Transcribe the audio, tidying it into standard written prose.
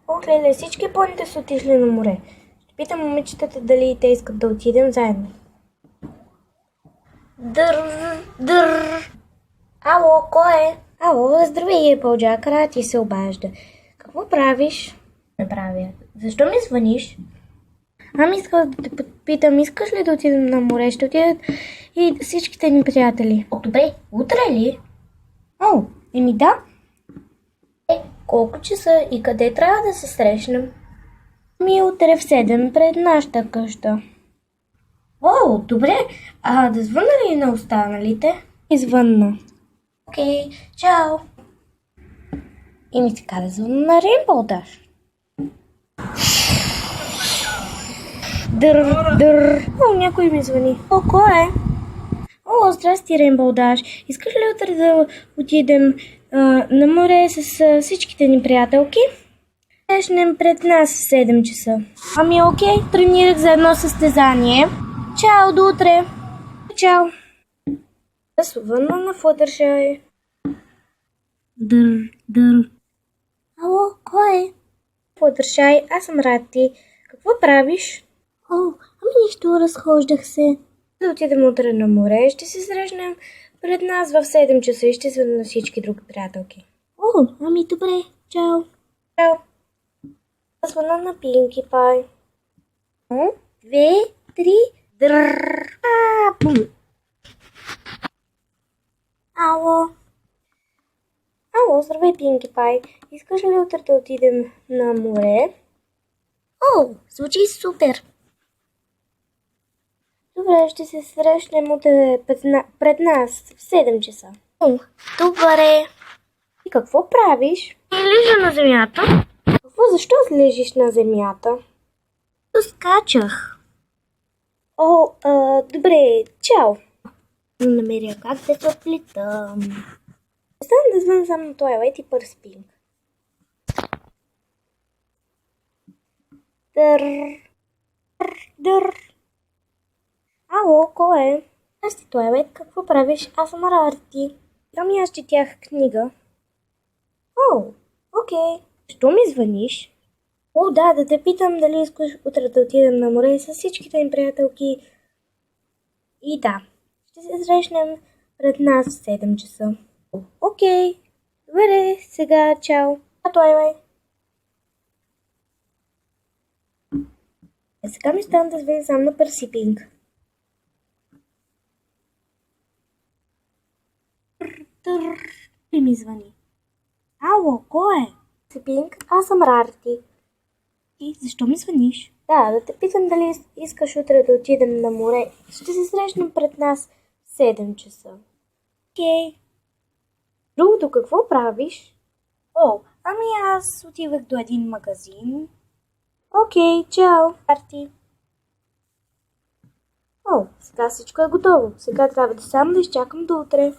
О, гледай, всички поните са отишли на море. Ще питам момичетата дали и те искат да отидем заедно. Дър. Ало, кой е? Ало, здравей, Пълджакара, ти се обажда. Какво правиш? Не правя. Защо ми звъниш? Ами исках да те питам, искаш ли да отидем на море? Ще отидат и всичките ни приятели. О, добре, утре ли? О, да. Колко часа и къде трябва да се срещнем? Утре в 7 пред нашата къща. О, добре. Да звънна ли на останалите? Извънна. Окей, чао. Така да звънна на Rainbow Dash. Дър. О, някой ми звъни. О, кой е? О, здрасти, Rainbow Dash. Искаш ли утре да отидем на море с всичките ни приятелки? Срещнем пред нас в 7 часа. Окей, тренирах за едно състезание. Чао, до утре. Чао. Звънна на Fluttershy. Дър. Ало, кой е? Fluttershy, аз съм Рати. Какво правиш? Нищо, разхождах се. Да отидем утре на море, ще се срещнем пред нас в 7 часа и ще звънна на всички други приятелки. Добре, чао. Чао. Звънна на Пинки Пай. 2, 3, дър. Бум. Ало, здравей, Пинки Пай. Искаш ли утре да отидем на море? Звучи супер. Добре, ще се срещнем утре пред нас в 7 часа. Добре. И какво правиш? Лежа на земята. Защо лежиш на земята? Скачах. Добре, чао. Намеря как да се оплитам. Стана да звън само на Twilight и Purse Pink. Дър. Ало, кой е? Аз ти, Twilight, какво правиш? Аз съм Рарти. Аз четях книга. Окей. Защо ми звъниш? Да те питам дали искаш утре да отидем на море с всичките им приятелки. И да, ще се срещнем пред нас в 7 часа. Окей. Добре, сега чао. Twilight. Сега ми стана да звъня сам на Purse Pink. И ми звъни. Ало, кой е? Пинк, аз съм Рарти. И защо ми звъниш? Да те питам дали искаш утре да отидем на море. Ще се срещнем пред нас в 7 часа. Окей. Другото какво правиш? Аз отивах до един магазин. Окей, чао, Рарти. Сега всичко е готово. Сега трябва само да изчакам до утре.